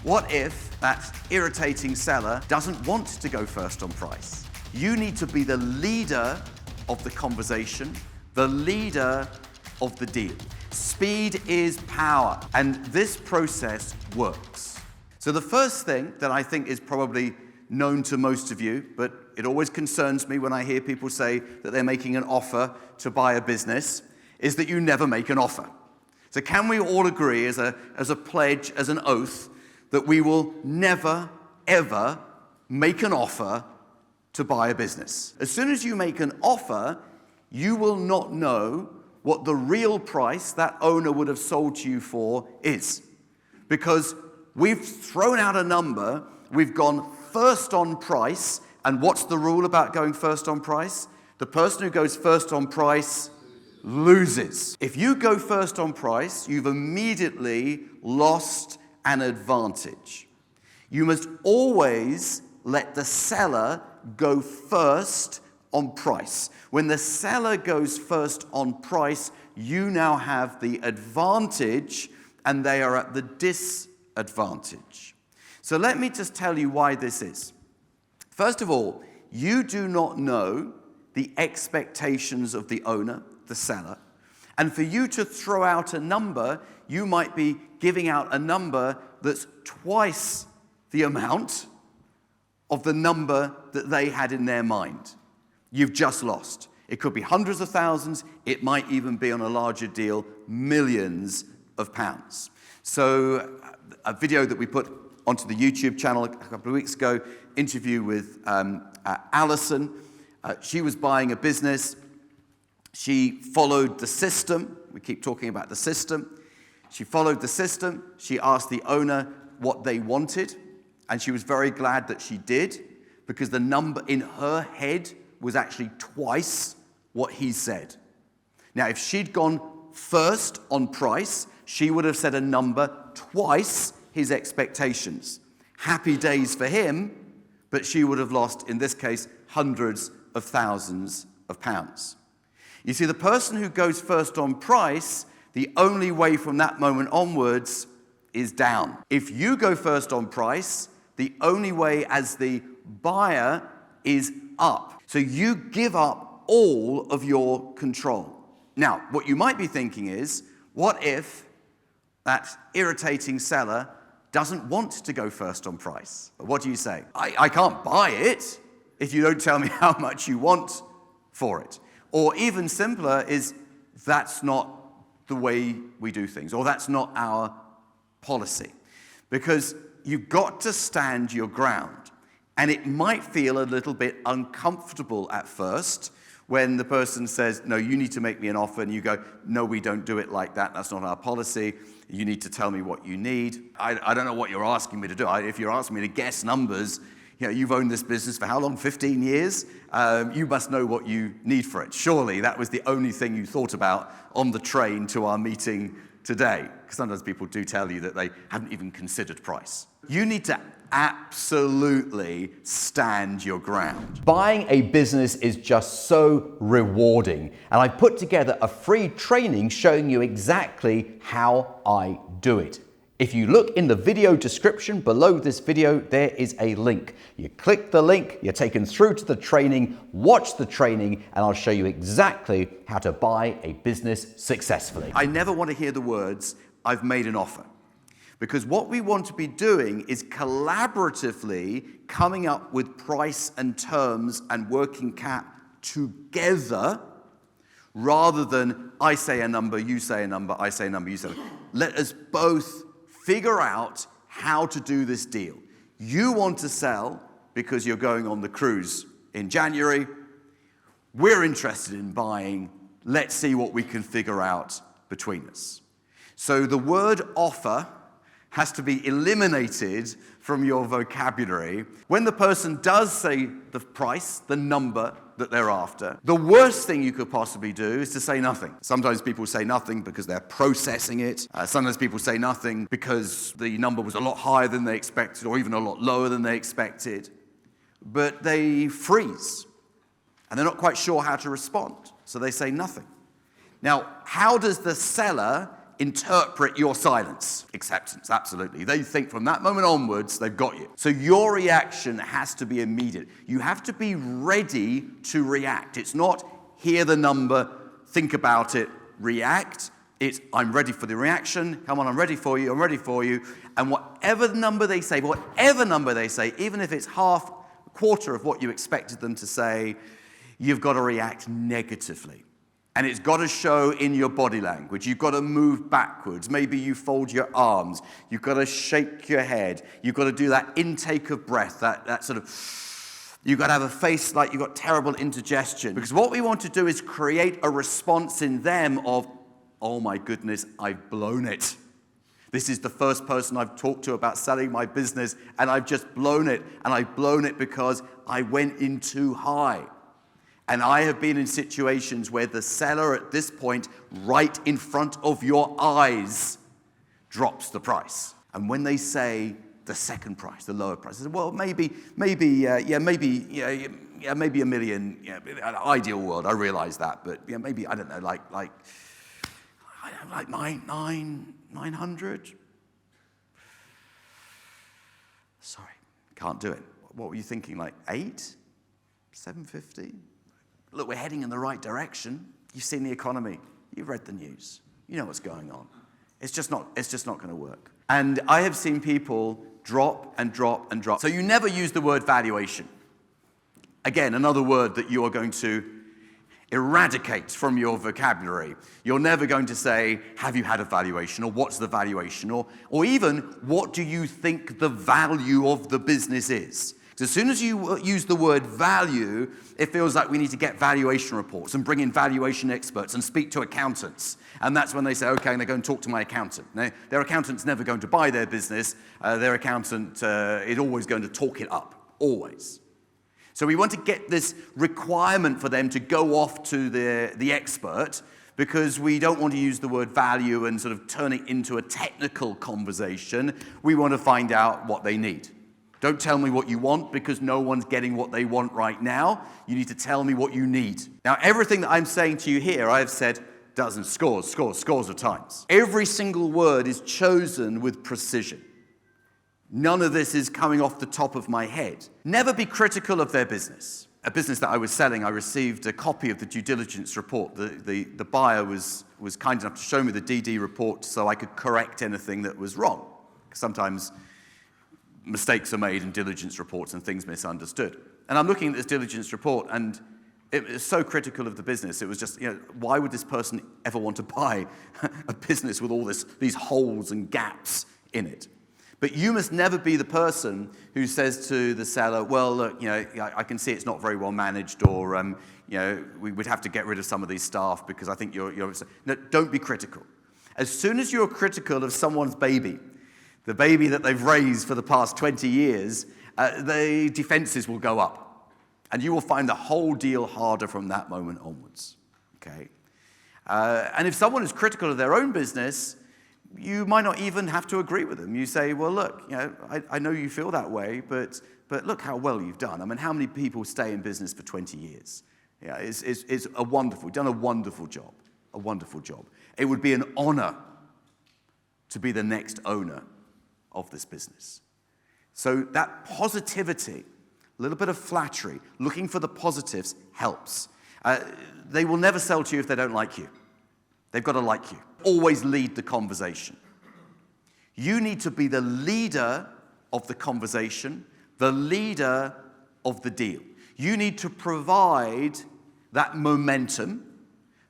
What if that irritating seller doesn't want to go first on price? You need to be the leader of the conversation, the leader of the deal. Speed is power, and this process works. So the first thing that I think is probably known to most of you, but it always concerns me when I hear people say that they're making an offer to buy a business, is that you never make an offer. So can we all agree as a pledge, as an oath, that we will never, ever make an offer to buy a business? As soon as you make an offer, you will not know what the real price that owner would have sold to you for is. Because we've thrown out a number, we've gone first on price, and what's the rule about going first on price? The person who goes first on price loses. If you go first on price, you've immediately lost an advantage. You must always let the seller go first on price. When the seller goes first on price, you now have the advantage and they are at the disadvantage. So let me just tell you why this is. First of all, you do not know the expectations of the owner, the seller. And for you to throw out a number, you might be giving out a number that's twice the amount of the number that they had in their mind. You've just lost. It could be hundreds of thousands. It might even be on a larger deal, millions of pounds. So a video that we put onto the YouTube channel a couple of weeks ago, interview with Alison. She was buying a business. She followed the system. We keep talking about the system. She followed the system. She asked the owner what they wanted, and she was very glad that she did, because the number in her head was actually twice what he said. Now, if she'd gone first on price, she would have said a number twice his expectations. Happy days for him, but she would have lost, in this case, hundreds of thousands of pounds. You see, the person who goes first on price, the only way from that moment onwards is down. If you go first on price, the only way as the buyer is up. So you give up all of your control. Now, what you might be thinking is, what if that irritating seller doesn't want to go first on price? What do you say? I can't buy it if you don't tell me how much you want for it. Or even simpler is, that's not the way we do things, or that's not our policy. Because you've got to stand your ground. And it might feel a little bit uncomfortable at first when the person says, no, you need to make me an offer, and you go, no, we don't do it like that. That's not our policy. You need to tell me what you need. I don't know what you're asking me to do. If you're asking me to guess numbers, you've owned this business for how long? 15 years? You must know what you need for it. Surely that was the only thing you thought about on the train to our meeting today. Because sometimes people do tell you that they haven't even considered price. You need to absolutely stand your ground. Buying a business is just so rewarding, and I put together a free training showing you exactly how I do it. If you look in the video description below this video, there is a link. You click the link, you're taken through to the training, watch the training, and I'll show you exactly how to buy a business successfully. I never want to hear the words, I've made an offer. Because what we want to be doing is collaboratively coming up with price and terms and working cap together, rather than I say a number, you say a number, I say a number, you say a number. Let us both figure out how to do this deal. You want to sell because you're going on the cruise in January. We're interested in buying. Let's see what we can figure out between us. So the word offer has to be eliminated from your vocabulary. When the person does say the price, the number that they're after, the worst thing you could possibly do is to say nothing. Sometimes people say nothing because they're processing it. Sometimes people say nothing because the number was a lot higher than they expected, or even a lot lower than they expected. But they freeze, and they're not quite sure how to respond, so they say nothing. Now, how does the seller interpret your silence. Acceptance, absolutely. They think from that moment onwards, they've got you. So your reaction has to be immediate. You have to be ready to react. It's not hear the number, think about it, react. It's I'm ready for the reaction. Come on, I'm ready for you. I'm ready for you. And whatever number they say, even if it's half, a quarter of what you expected them to say, you've got to react negatively. And it's got to show in your body language. You've got to move backwards. Maybe you fold your arms. You've got to shake your head. You've got to do that intake of breath, that sort of, you've got to have a face like you've got terrible indigestion. Because what we want to do is create a response in them of, oh my goodness, I've blown it. This is the first person I've talked to about selling my business, and I've just blown it. And I've blown it because I went in too high. And I have been in situations where the seller at this point, right in front of your eyes, drops the price. And when they say the second price, the lower price, I say, well, maybe a million, an ideal world, I realize that, but maybe, I don't know, like 900? Sorry, can't do it. What were you thinking, like 8? 750? Look, we're heading in the right direction. You've seen the economy. You've read the news. You know what's going on. It's just not going to work. And I have seen people drop and drop and drop. So you never use the word valuation. Again, another word that you are going to eradicate from your vocabulary. You're never going to say, have you had a valuation? Or what's the valuation? Or even, what do you think the value of the business is? As soon as you use the word value, it feels like we need to get valuation reports and bring in valuation experts and speak to accountants. And that's when they say, okay, and they go and talk to my accountant. Now, their accountant's never going to buy their business. Their accountant is always going to talk it up, always. So we want to get this requirement for them to go off to the expert, because we don't want to use the word value and sort of turn it into a technical conversation. We want to find out what they need. Don't tell me what you want, because no one's getting what they want right now. You need to tell me what you need. Now, everything that I'm saying to you here, I have said dozens, scores of times. Every single word is chosen with precision. None of this is coming off the top of my head. Never be critical of their business. A business that I was selling, I received a copy of the due diligence report. The buyer was kind enough to show me the DD report so I could correct anything that was wrong. Sometimes mistakes are made in diligence reports and things misunderstood. And I'm looking at this diligence report, and it was so critical of the business. It was just, why would this person ever want to buy a business with all these holes and gaps in it? But you must never be the person who says to the seller, well, look, I can see it's not very well managed, or, we would have to get rid of some of these staff because I think you're. No, don't be critical. As soon as you're critical of someone's baby, the baby that they've raised for the past 20 years, the defenses will go up. And you will find the whole deal harder from that moment onwards. Okay? And if someone is critical of their own business, you might not even have to agree with them. You say, well, look, I know you feel that way, but look how well you've done. I mean, how many people stay in business for 20 years? Yeah, it's a wonderful, you've done a wonderful job. A wonderful job. It would be an honor to be the next owner of this business. So that positivity, a little bit of flattery, looking for the positives helps. They will never sell to you if they don't like you. They've got to like you. Always lead the conversation. You need to be the leader of the conversation, the leader of the deal. You need to provide that momentum,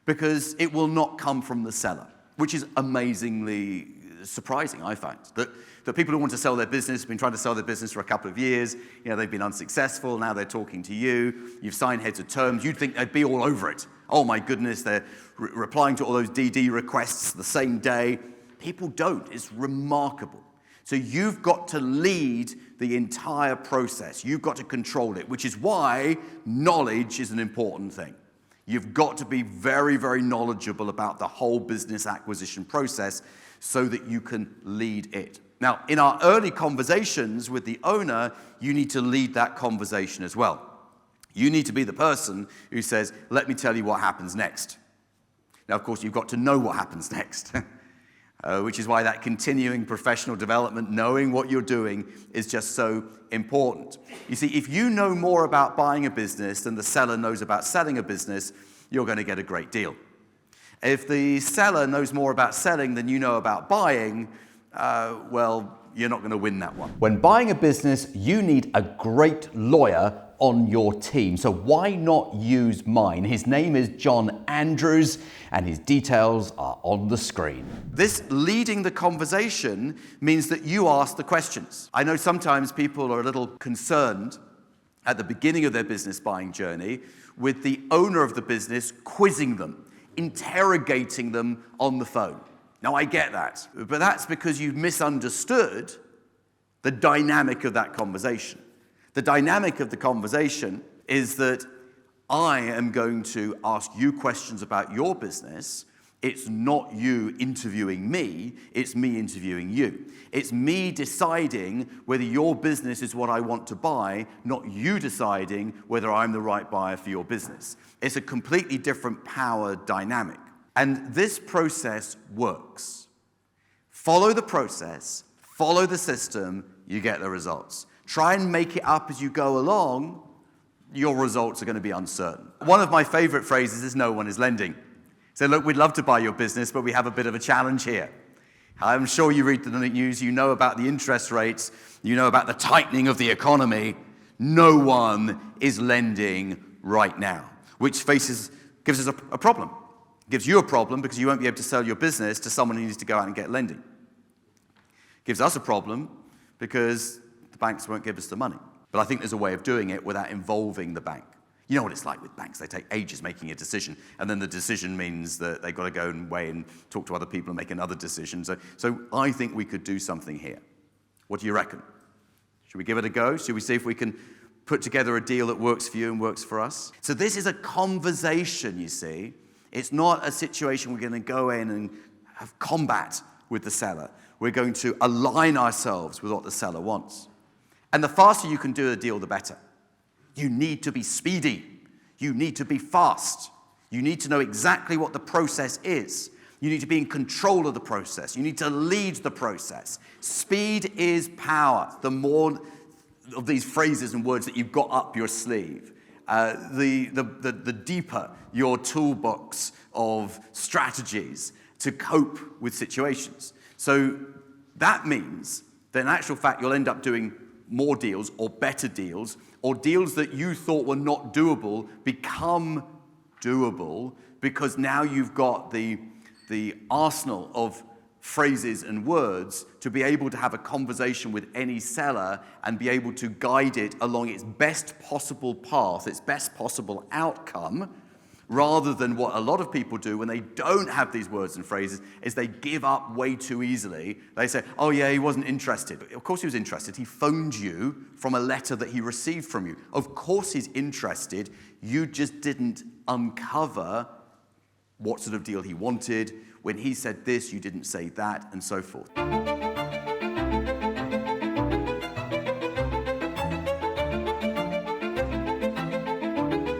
because it will not come from the seller, which is amazingly surprising, I find. That people who want to sell their business have been trying to sell their business for a couple of years. They've been unsuccessful. Now they're talking to you. You've signed heads of terms. You'd think they'd be all over it. Oh my goodness, they're replying to all those DD requests the same day. People don't. It's remarkable. So you've got to lead the entire process. You've got to control it, which is why knowledge is an important thing. You've got to be very, very knowledgeable about the whole business acquisition process so that you can lead it. Now, in our early conversations with the owner, you need to lead that conversation as well. You need to be the person who says, let me tell you what happens next. Now, of course, you've got to know what happens next. which is why that continuing professional development, knowing what you're doing, is just so important. You see, if you know more about buying a business than the seller knows about selling a business, you're going to get a great deal. If the seller knows more about selling than you know about buying, well, you're not going to win that one. When buying a business, you need a great lawyer on your team. So why not use mine? His name is John Andrews, and his details are on the screen. This leading the conversation means that you ask the questions. I know sometimes people are a little concerned at the beginning of their business buying journey with the owner of the business quizzing them, interrogating them on the phone. Now, I get that, but that's because you've misunderstood the dynamic of that conversation. The dynamic of the conversation is that I am going to ask you questions about your business. It's not you interviewing me, it's me interviewing you. It's me deciding whether your business is what I want to buy, not you deciding whether I'm the right buyer for your business. It's a completely different power dynamic. And this process works. Follow the process, follow the system, you get the results. Try and make it up as you go along, your results are going to be uncertain. One of my favorite phrases is no one is lending. So look, we'd love to buy your business, but we have a bit of a challenge here. I'm sure you read the news, you know about the interest rates, you know about the tightening of the economy. No one is lending right now, which gives us a problem. Gives you a problem because you won't be able to sell your business to someone who needs to go out and get lending. Gives us a problem because the banks won't give us the money. But I think there's a way of doing it without involving the bank. You know what it's like with banks. They take ages making a decision, and then the decision means that they've got to go away and talk to other people and make another decision. So I think we could do something here. What do you reckon? Should we give it a go? Should we see if we can put together a deal that works for you and works for us? So this is a conversation, you see. It's not a situation we're going to go in and have combat with the seller. We're going to align ourselves with what the seller wants. And the faster you can do a deal, the better. You need to be speedy. You need to be fast. You need to know exactly what the process is. You need to be in control of the process. You need to lead the process. Speed is power. The more of these phrases and words that you've got up your sleeve, the deeper your toolbox of strategies to cope with situations. So that means that in actual fact you'll end up doing more deals or better deals, or deals that you thought were not doable become doable because now you've got the arsenal of phrases and words to be able to have a conversation with any seller and be able to guide it along its best possible path, its best possible outcome, rather than what a lot of people do when they don't have these words and phrases, is they give up way too easily. They say, oh yeah, he wasn't interested. Of course he was interested. He phoned you from a letter that he received from you. Of course he's interested. You just didn't uncover what sort of deal he wanted. When he said this, you didn't say that, and so forth.